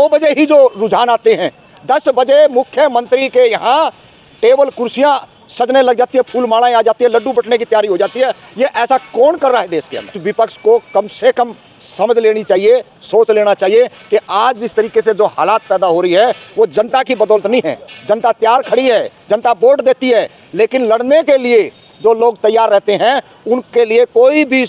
9 बजे ही जो रुझान आते हैं, 10 बजे मुख्यमंत्री के यहाँ टेबल कुर्सियां सजने लग जाती है, फूल मालाएं आ जाती है, लड्डू बटने की तैयारी हो जाती है। ये ऐसा कौन कर रहा है देश के अंदर? विपक्ष को कम से कम समझ लेनी चाहिए, सोच लेना चाहिए कि आज जिस तरीके से जो हालात पैदा हो रही है वो जनता की बदौलत नहीं है। जनता तैयार खड़ी है, जनता वोट देती है, लेकिन लड़ने के लिए जो लोग तैयार रहते हैं उनके लिए कोई भी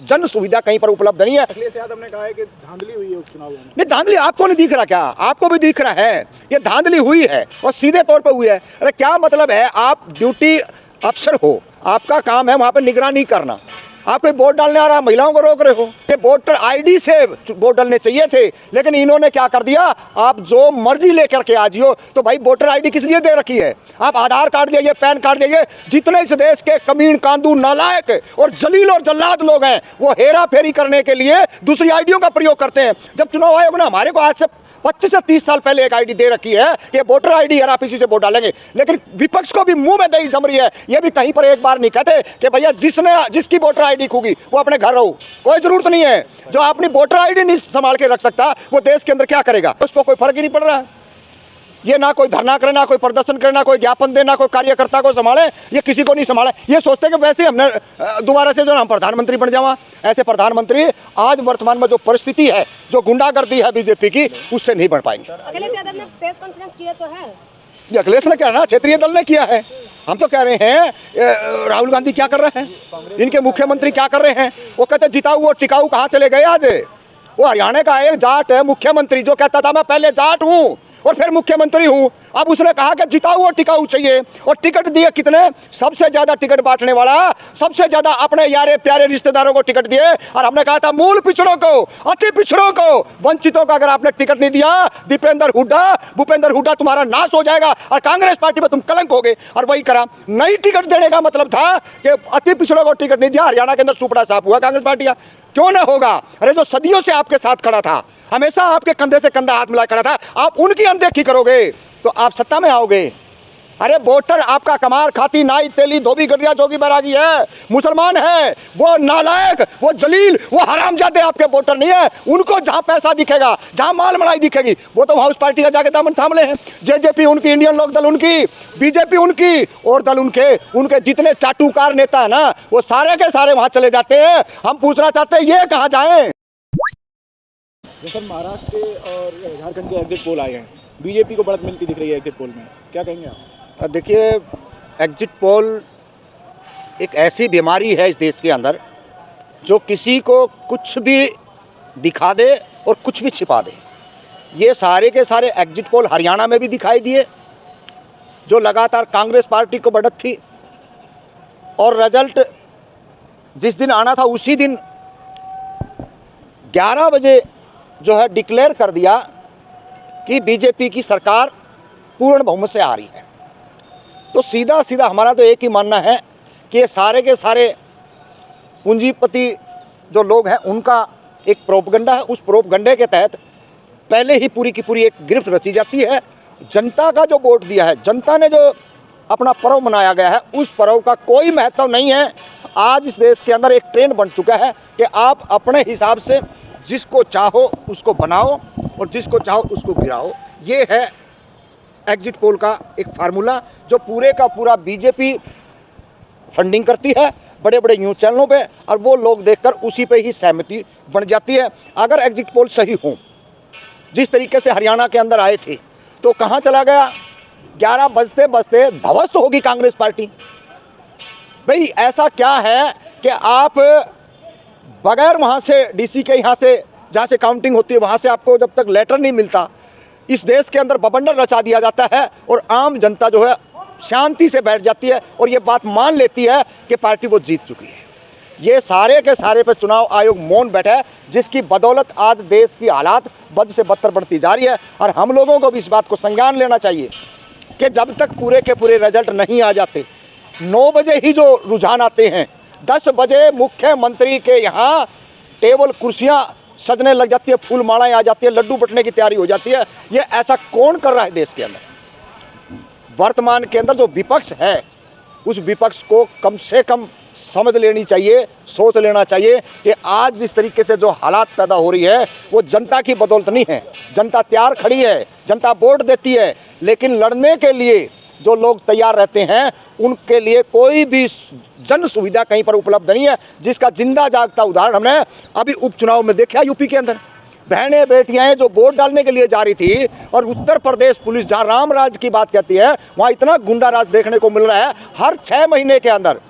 जन सुविधा कहीं पर उपलब्ध नहीं है। अखिलेश यादव ने कहा है कि धांधली हुई है उस चुनाव में। नहीं, धांधली आपको नहीं दिख रहा क्या? आपको भी दिख रहा है, ये धांधली हुई है और सीधे तौर पर हुई है। अरे क्या मतलब है, आप ड्यूटी अफसर हो, आपका काम है वहाँ पर निगरानी करना, आप कोई वोट डालने आ रहा है, महिलाओं को रोक रहे हो। ये वोटर आईडी से वोट डालने चाहिए थे, लेकिन इन्होंने क्या कर दिया, आप जो मर्जी लेकर के आ जियो। तो भाई वोटर आईडी किस लिए दे रखी है? आप आधार कार्ड दीजिए, पैन कार्ड दीजिए। जितने इस देश के कमीन कांदू नालायक और जलील और जल्लाद लोग हैं वो हेरा फेरी करने के लिए दूसरी आईडियों का प्रयोग करते हैं। जब चुनाव आयोग ने हमारे को आज से 25 से 30 साल पहले एक आईडी दे रखी है कि वोटर आईडी है, आप इसी से वोट डालेंगे, लेकिन विपक्ष को भी मुंह में दही जम रही है। ये भी कहीं पर एक बार नहीं कहते कि भैया जिसकी वोटर आईडी खूगी वो अपने घर रहो, कोई जरूरत नहीं है। जो अपनी वोटर आईडी नहीं संभाल के रख सकता वो देश के अंदर क्या करेगा? उसको कोई फर्क ही नहीं पड़ रहा है। ये ना कोई धरना करे, ना कोई प्रदर्शन करे, ना कोई ज्ञापन दे, ना कोई कार्यकर्ता को संभाले, ये किसी को नहीं संभाले। ये सोचते कि वैसे हमने दोबारा से जो हम प्रधानमंत्री बन जावा। ऐसे प्रधानमंत्री आज वर्तमान में जो परिस्थिति है, जो गुंडागर्दी है बीजेपी की, उससे नहीं बढ़ पाएंगे। अखिलेश यादव ने प्रेस कॉन्फ्रेंस किया तो है, ये अखिलेश ने क्या ना, क्षेत्रीय दल ने किया है। हम तो कह रहे हैं राहुल गांधी क्या कर रहे हैं, इनके मुख्यमंत्री क्या कर रहे हैं? वो कहते जिताऊ और टिकाऊ कहाँ चले गए? आज वो हरियाणा का एक जाट है मुख्यमंत्री जो कहता था मैं पहले जाट हूँ और फिर मुख्यमंत्री हूं। अब उसने कहा कि जिताऊ और टिकाऊ चाहिए, और टिकट दिए कितने? सबसे ज्यादा टिकट बांटने वाला, सबसे ज्यादा अपने यारे प्यारे रिश्तेदारों को टिकट दिए। और हमने कहा था मूल पिछड़ों को, अति पिछड़ों को, वंचितों का अगर आपने टिकट नहीं दिया, भूपेंद्र हुड्डा तुम्हारा नाश हो जाएगा और कांग्रेस पार्टी में तुम कलंक हो गए। और वही करा। नई टिकट देने का मतलब था कि अति पिछड़ों को टिकट नहीं दिया। हरियाणा के अंदर सुपड़ा साफ हुआ कांग्रेस पार्टी का। क्यों ना होगा? अरे जो सदियों से आपके साथ खड़ा था, हमेशा आपके कंधे से कंधा हाथ मिला खड़ा था, आप उनकी अनदेखी करोगे तो आप सत्ता में आओगे। अरे वोटर आपका कमार खाती नाई तेली धोबी गढ़िया जोगी बैरागी है, मुसलमान है, वो नालायक, वो जलील, वो हरामजादे आपके वोटर नहीं है। उनको जहां पैसा दिखेगा, जहां माल मलाई दिखेगी, वो तो हाउस पार्टी का जाके दामन थाम ले हैं। जेजेपी उनकी, इंडियन लोक दल उनकी, बीजेपी उनकी और दल उनके जितने चाटुकार नेता है ना, वो सारे के सारे वहां चले जाते हैं। हम पूछना चाहते हैं ये कहां जाएं? जैसे महाराष्ट्र के और झारखंड के एग्जिट पोल आए हैं, बीजेपी को बढ़त मिलती दिख रही है एग्जिट पोल में, क्या कहेंगे आप? देखिए, एग्जिट पोल एक ऐसी बीमारी है इस देश के अंदर जो किसी को कुछ भी दिखा दे और कुछ भी छिपा दे। ये सारे के सारे एग्जिट पोल हरियाणा में भी दिखाई दिए, जो लगातार कांग्रेस पार्टी को बढ़त थी, और रिजल्ट जिस दिन आना था उसी दिन 11 बजे जो है डिक्लेयर कर दिया कि बीजेपी की सरकार पूर्ण बहुमत से आ रही है। तो सीधा सीधा हमारा तो एक ही मानना है कि ये सारे के सारे पूंजीपति जो लोग हैं उनका एक प्रोपगंडा है। उस प्रोपगंडे के तहत पहले ही पूरी की पूरी एक गिरफ्त रची जाती है। जनता का जो वोट दिया है, जनता ने जो अपना पर्व मनाया गया है, उस पर्व का कोई महत्व नहीं है। आज इस देश के अंदर एक ट्रेंड बन चुका है कि आप अपने हिसाब से जिसको चाहो उसको बनाओ और जिसको चाहो उसको गिराओ। ये है एग्जिट पोल का एक फार्मूला जो पूरे का पूरा बीजेपी फंडिंग करती है बड़े बड़े न्यूज़ चैनलों पे, और वो लोग देखकर उसी पे ही सहमति बन जाती है। अगर एग्जिट पोल सही हो, जिस तरीके से हरियाणा के अंदर आए थे, तो कहाँ चला गया? 11 बजते बजते ध्वस्त होगी कांग्रेस पार्टी। भाई ऐसा क्या है कि आप बगैर वहाँ से डीसी के यहाँ से जहाँ से काउंटिंग होती है वहाँ से आपको जब तक लेटर नहीं मिलता, इस देश के अंदर बवंडर रचा दिया जाता है और आम जनता जो है शांति से बैठ जाती है और ये बात मान लेती है कि पार्टी वो जीत चुकी है। ये सारे के सारे पे चुनाव आयोग मौन बैठा है, जिसकी बदौलत आज देश की हालात बद से बदतर बढ़ती जा रही है। और हम लोगों को भी इस बात को संज्ञान लेना चाहिए कि जब तक पूरे के पूरे रिजल्ट नहीं आ जाते, 9 बजे ही जो रुझान आते हैं, 10 बजे मुख्यमंत्री के यहाँ टेबल कुर्सियां सजने लग जाती है, फूल मालाएं आ जाती है, लड्डू बटने की तैयारी हो जाती है। ये ऐसा कौन कर रहा है देश के अंदर? वर्तमान के अंदर जो विपक्ष है, उस विपक्ष को कम से कम समझ लेनी चाहिए, सोच लेना चाहिए कि आज जिस तरीके से जो हालात पैदा हो रही है वो जनता की बदौलत नहीं है। जनता तैयार खड़ी है, जनता वोट देती है, लेकिन लड़ने के लिए जो लोग तैयार रहते हैं उनके लिए कोई भी जन सुविधा कहीं पर उपलब्ध नहीं है, जिसका जिंदा जागता उदाहरण हमने अभी उपचुनाव में देखा यूपी के अंदर। बहनें बेटियां जो वोट डालने के लिए जा रही थी और उत्तर प्रदेश पुलिस जहां राम राज की बात कहती है वहां इतना गुंडा राज देखने को मिल रहा है। हर 6 महीने के अंदर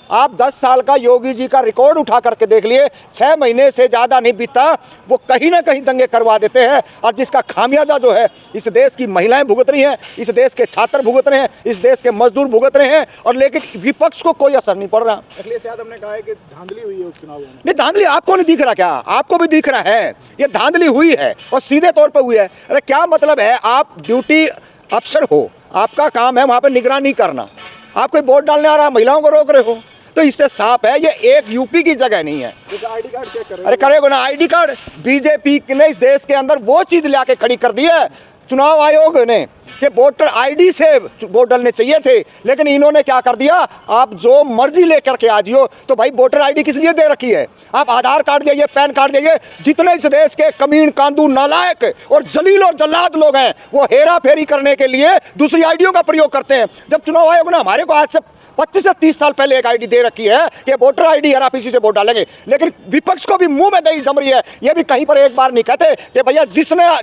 आप 10 साल का योगी जी का रिकॉर्ड उठा करके देख लिए, 6 महीने से ज़्यादा नहीं बीता वो कहीं ना कहीं दंगे करवा देते हैं, और जिसका खामियाजा जो है इस देश की महिलाएं भुगत रही हैं, इस देश के छात्र भुगत रहे हैं, इस देश के मजदूर भुगत रहे हैं, और लेकिन विपक्ष को कोई असर नहीं पड़ रहा। अखिलेश यादव ने कहा है कि धांधली हुई है उपचुनाव में। नहीं, धांधली आपको नहीं दिख रहा क्या? आपको भी दिख रहा है ये धांधली हुई है, और सीधे तौर पर हुई है। अरे क्या मतलब है, आप ड्यूटी अफसर हो, आपका काम है वहाँ पर निगरानी करना, आप कोई वोट डालने आ रहा है महिलाओं को रोक रहे हो, तो इससे साफ है ये एक यूपी की जगह नहीं है। आईडी कार्ड चेक कर रहे हैं। अरे करेगा ना आईडी कार्ड, बीजेपी ने इस देश के अंदर वो चीज लाके खड़ी कर दी है चुनाव आयोग ने कि वोटर आईडी से वोट डालने चाहिए थे, लेकिन इन्होंने क्या कर दिया, आप जो मर्जी लेकर के आ जियो। तो भाई वोटर आईडी किस लिए दे रखी है? आप आधार कार्ड दीजिए, पैन कार्ड दीजिए। जितने इस देश के कमीन कांदू नालायक और जलील और जल्लाद लोग हैं वो हेरा फेरी करने के लिए दूसरी आईडियों का प्रयोग करते हैं। जब चुनाव आयोग ने हमारे को आज से 25 से 30 साल पहले एक आईडी दे रखी है कि वोटर आईडी है, आप इसी से वोट डालेंगे, लेकिन विपक्ष को भी मुंह में दही जम रही है। ये भी कहीं पर एक बार नहीं कहते कि भैया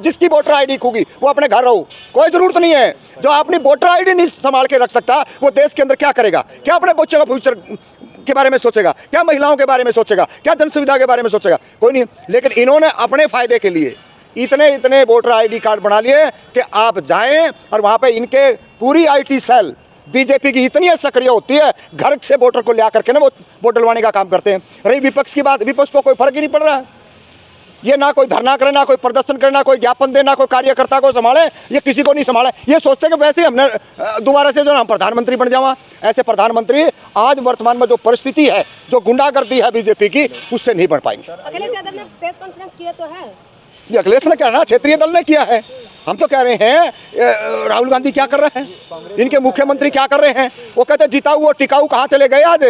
जिसकी वोटर आईडी खूगी वो अपने घर रहो, कोई जरूरत नहीं है। जो अपनी वोटर आईडी नहीं संभाल के रख सकता वो देश के अंदर क्या करेगा? क्या अपने बच्चों का फ्यूचर के बारे में सोचेगा? क्या महिलाओं के बारे में सोचेगा? क्या जन सुविधा के बारे में सोचेगा? कोई नहीं। लेकिन इन्होंने अपने फायदे के लिए इतने वोटर आईडी कार्ड बना लिए कि आप जाएं और वहां पे इनके पूरी आईटी सेल बीजेपी की इतनी सक्रिय होती है, घर से वोटर को ले आकर के ना वो वोट डलवाने का काम करते हैं। रही विपक्ष की बात, विपक्ष को कोई फर्क ही नहीं पड़ रहा है। ये ना कोई धरना करे, ना कोई प्रदर्शन करे, ना कोई ज्ञापन दे, ना कोई कार्यकर्ता को संभाले, ये किसी को नहीं संभाले। ये सोचते कि वैसे ही हमने दोबारा से जो हम प्रधानमंत्री बन जावा। ऐसे प्रधानमंत्री आज वर्तमान में जो परिस्थिति है, जो गुंडागर्दी है बीजेपी की, उससे नहीं बढ़ पाएंगे। अखिलेश यादव ने प्रेस कॉन्फ्रेंस किया तो है, ये अखिलेश ने क्या ना क्षेत्रीय दल ने किया है। हम तो कह रहे हैं राहुल गांधी क्या कर रहे हैं, इनके मुख्यमंत्री क्या कर रहे हैं? वो कहते हैं जिताऊ और टिकाऊ कहाँ चले गए आज?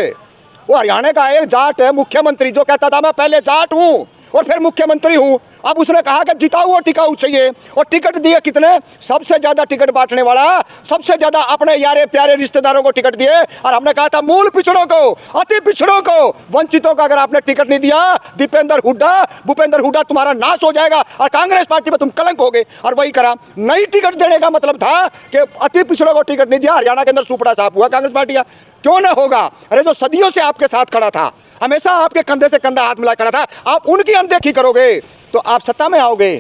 वो हरियाणा का एक जाट है मुख्यमंत्री, जो कहता था मैं पहले जाट हूँ और फिर मुख्यमंत्री हूँ। अब उसने कहा कि जिताऊ और टिकाऊ चाहिए, और टिकट दिए कितने? सबसे ज्यादा टिकट बांटने वाला, सबसे ज्यादा अपने यारे प्यारे रिश्तेदारों को टिकट दिए। और हमने कहा था मूल पिछड़ों को, अति पिछड़ों को, वंचितों को अगर आपने टिकट नहीं दिया, भूपेंद्र हुड्डा तुम्हारा नाश हो जाएगा और कांग्रेस पार्टी में तुम कलंक हो गए। और वही करा। नई टिकट देने का मतलब था कि अति पिछड़ों को टिकट नहीं दिया। हरियाणा के अंदर सुपड़ा साफ हुआ कांग्रेस पार्टी का। क्यों ना होगा? अरे जो सदियों से आपके साथ खड़ा था, हमेशा आपके कंधे से कंधा हाथ मिला खड़ा था, आप उनकी अनदेखी करोगे तो आप सत्ता में आओगे।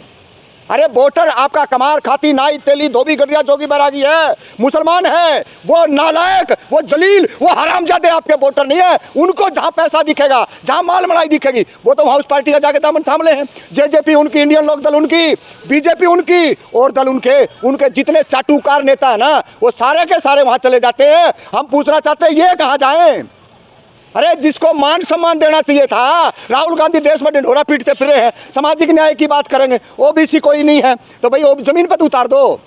अरे वोटर आपका कमार खाती नाई तेली धोबी गढ़िया जोगी बैरागी है, मुसलमान है, वो नालायक, वो जलील, वो हरामजादे आपके वोटर नहीं है। उनको जहां पैसा दिखेगा, जहां माल मलाई दिखेगी, वो तो हाउस पार्टी का जाके दामन थाम ले हैं। जेजेपी उनकी, इंडियन लोक दल उनकी, बीजेपी उनकी, और दल उनके जितने चाटुकार नेता है ना, वो सारे के सारे वहां चले जाते हैं। हम पूछना चाहते हैं ये कहाँ जाएं? अरे जिसको मान सम्मान देना चाहिए था, राहुल गांधी देश में ढिंढोरा पीटते फिर रहे हैं, सामाजिक न्याय की बात करेंगे, ओबीसी कोई नहीं है, तो भाई वो जमीन पर उतार दो।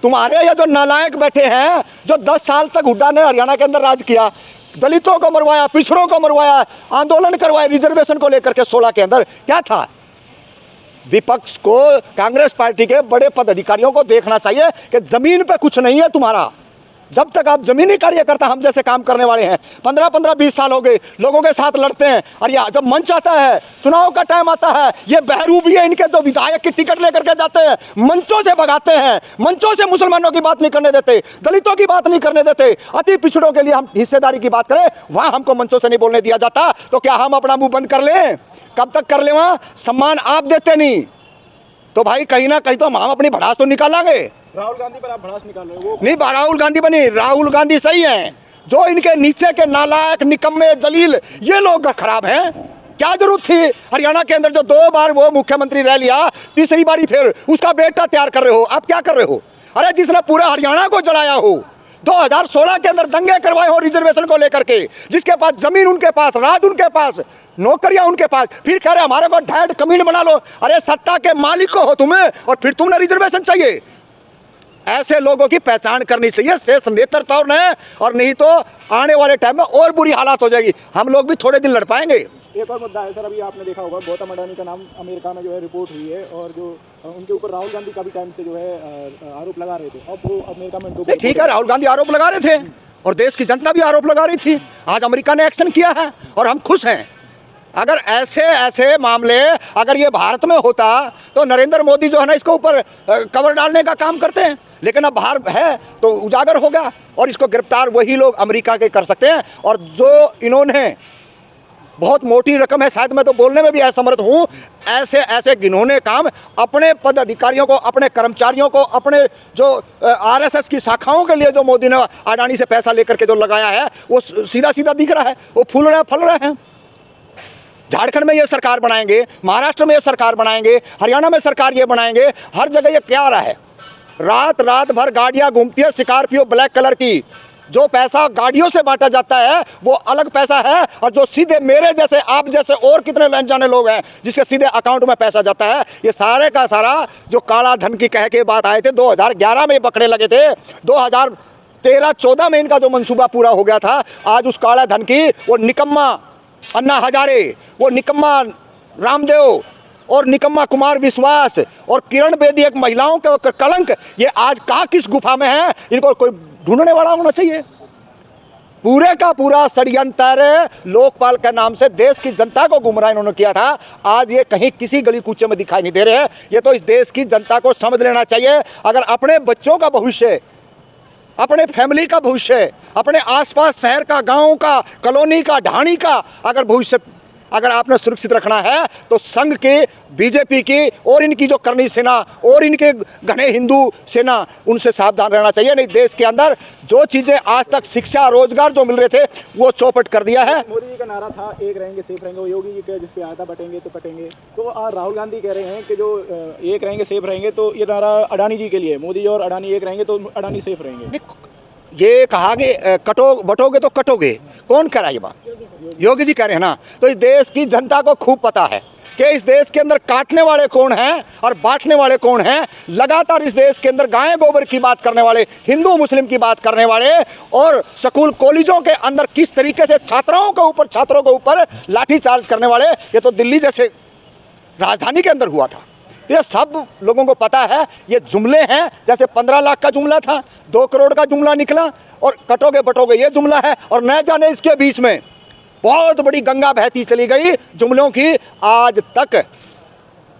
तुम्हारे ये जो नालायक बैठे हैं, जो 10 साल तक हुड्डा ने हरियाणा के अंदर राज किया, दलितों को मरवाया, पिछड़ों को मरवाया, आंदोलन करवाया रिजर्वेशन को लेकर के 16 के अंदर, क्या था? विपक्ष को, कांग्रेस पार्टी के बड़े पदाधिकारियों को देखना चाहिए कि जमीन पे कुछ नहीं है तुम्हारा। जब तक आप जमीनी कार्यकर्ता हम जैसे काम करने वाले हैं, 15-20 साल हो गए, लोगों के साथ लड़ते हैं, और या जब मंच आता है, चुनाव का टाइम आता है, ये बहरूप है इनके, जो विधायक की टिकट लेकर के जाते हैं, मंचों से भगाते हैं, मंचों से मुसलमानों की बात नहीं करने देते, दलितों की बात नहीं करने देते, अति पिछड़ों के लिए हम हिस्सेदारी की बात करें, वहां हमको मंचों से नहीं बोलने दिया जाता। तो क्या हम अपना मुंह बंद कर लें? कब तक कर ले? वहां सम्मान आप देते नहीं, तो भाई कहीं ना कहीं तो हम अपनी भड़ास तो निकालेंगे। राहुल गांधी पर आप भड़ास निकाल रहे हो? नहीं, राहुल गांधी बनी, राहुल गांधी सही हैं, जो इनके नीचे के नालायक, निकम्मे, जलील, ये लोग खराब हैं। क्या जरूरत थी? हरियाणा के अंदर जो 2 बार वो मुख्यमंत्री रह लिया, तीसरी बारी फिर उसका बेटा तैयार कर रहे हो। आप क्या कर रहे हो? अरे जिसने पूरा हरियाणा को जलाया हो, 2016 के अंदर दंगे करवाए हो रिजर्वेशन को लेकर के, जिसके पास जमीन उनके पास, राज उनके पास, नौकरियां उनके पास, फिर कह रहे हमारे को ढैड कमीन बना लो। अरे सत्ता के मालिक को हो तुम्हें, और फिर तुमने रिजर्वेशन चाहिए? ऐसे लोगों की पहचान करनी चाहिए शेष नेतृत्व ने, और नहीं तो आने वाले टाइम में और बुरी हालात हो जाएगी, हम लोग भी थोड़े दिन लड़ पाएंगे। एक और मुद्दा है सर, अभी आपने देखा होगा गौतम अडानी का नाम अमेरिका में जो है रिपोर्ट हुई है, और जो उनके ऊपर राहुल गांधी काफी टाइम से जो है आरोप लगा रहे थे। अब वो अमेरिका में नहीं, ठीक है, राहुल गांधी आरोप लगा रहे थे और देश की जनता भी आरोप लगा रही थी। आज अमेरिका ने एक्शन किया है और हम खुश हैं। अगर ऐसे ऐसे मामले अगर ये भारत में होता तो नरेंद्र मोदी जो है ना इसको ऊपर कवर डालने का काम करते हैं, लेकिन अब बाहर है तो उजागर हो गया, और इसको गिरफ्तार वही लोग अमेरिका के कर सकते हैं। और जो इन्होंने बहुत मोटी रकम है, शायद मैं तो बोलने में भी असमर्थ हूँ, ऐसे ऐसे घिनौने काम अपने पद अधिकारियों को, अपने कर्मचारियों को, अपने जो आरएसएस की शाखाओं के लिए जो मोदी ने अडानी से पैसा लेकर के जो लगाया है वो सीधा सीधा दिख रहा है, वो फूल रहे फल रहे हैं। झारखंड में ये सरकार बनाएंगे, महाराष्ट्र में ये सरकार बनाएंगे, हरियाणा में सरकार ये बनाएंगे, हर जगह ये क्या रहा है, रात रात भर गाड़ियां घूमती है स्कॉर्पियो ब्लैक कलर की। जो पैसा गाड़ियों से बांटा जाता है वो अलग पैसा है, और जो सीधे मेरे जैसे आप जैसे और कितने अनजाने लोग हैं जिसके सीधे अकाउंट में पैसा जाता है, ये सारे का सारा जो काला धन की कह के बात आए थे 2011 में पकड़े लगे थे, 2013-14 में इनका जो मंसूबा पूरा हो गया था। आज उस काला धन की वो निकम्मा अन्ना हजारे, वो निकम्मा रामदेव और निकम्मा कुमार विश्वास और किरण बेदी एक महिलाओं के कलंक, ये आज कहाँ किस गुफा में है, इनको कोई ढूंढने वाला होना चाहिए। पूरे का पूरा षड्यंत्र लोकपाल के नाम से देश की जनता को गुमराह इन्होंने किया था। आज ये कहीं किसी गली कूचे में दिखाई नहीं दे रहे हैं। ये तो इस देश की जनता को समझ लेना चाहिए, अगर अपने बच्चों का भविष्य, अपने फैमिली का भविष्य, अपने आसपास शहर का, गांव का, कॉलोनी का, ढाणी का अगर भविष्य अगर आपने सुरक्षित रखना है तो संघ के, बीजेपी की और इनकी जो करनी सेना और इनके घने हिंदू सेना, उनसे सावधान रहना चाहिए। नहीं, देश के अंदर जो चीज़ें आज तक शिक्षा रोजगार जो मिल रहे थे वो चौपट कर दिया है। मोदी जी का नारा था एक रहेंगे सेफ रहेंगे, वो योगी जी का जिस पे आया था बटेंगे तो कटेंगे, तो राहुल गांधी कह रहे हैं कि जो एक रहेंगे सेफ रहेंगे, तो ये नारा अडानी जी के लिए, मोदी और अडानी एक रहेंगे तो अडानी सेफ रहेंगे। ये कहा कि बटोगे तो कटोगे, कौन कह रहा है ये बात? योगी जी कह रहे हैं ना। तो इस देश की जनता को खूब पता है कि इस देश के अंदर काटने वाले कौन हैं और बांटने वाले कौन हैं। लगातार इस देश के अंदर गाय गोबर की बात करने वाले, हिंदू मुस्लिम की बात करने वाले, और स्कूल कॉलेजों के अंदर किस तरीके से छात्रों के ऊपर लाठीचार्ज करने वाले, ये तो दिल्ली जैसे राजधानी के अंदर हुआ था। ये सब लोगों को पता है। ये जुमले हैं, जैसे 15 लाख का जुमला था, 2 करोड़ का जुमला निकला, और कटोगे बटोगे ये जुमला है, और न जाने इसके बीच में बहुत बड़ी गंगा बहती चली गई जुमलों की। आज तक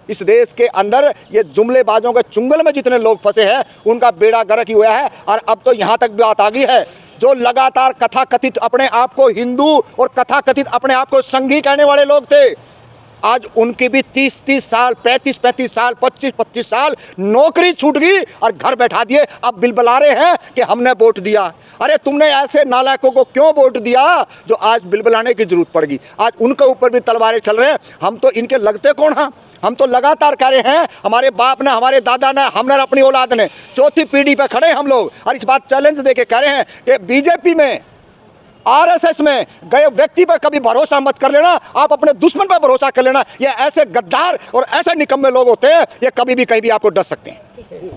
इस देश के अंदर ये जुमलेबाजों के चुंगल में जितने लोग फंसे हैं उनका बेड़ा गर्क ही हुआ है। और अब तो यहाँ तक बात आ गई है, जो लगातार कथाकथित अपने आप को हिंदू और कथाकथित अपने आप को संघी कहने वाले लोग थे, आज उनकी भी 30-30 साल, 35-35 साल, 25-25 साल नौकरी छूट गई और घर बैठा दिए। अब बिलबला रहे हैं कि हमने वोट दिया। अरे तुमने ऐसे नालायकों को क्यों वोट दिया जो आज बिलबलाने की जरूरत पड़ गई? आज उनके ऊपर भी तलवारें चल रहे हैं। हम तो इनके लगते कौन हैं? हम तो लगातार कह रहे हैं, हमारे बाप ने, हमारे दादा ने, हमने, अपनी औलाद ने, चौथी पीढ़ी पे खड़े हम लोग, और इस बात चैलेंज देके कह रहे हैं कि बीजेपी में, आरएसएस में गए व्यक्ति पर कभी भरोसा मत कर लेना, आप अपने दुश्मन पर भरोसा कर लेना। ये ऐसे गद्दार और ऐसे निकम्मे लोग होते हैं, ये कभी भी कहीं भी आपको डस सकते हैं।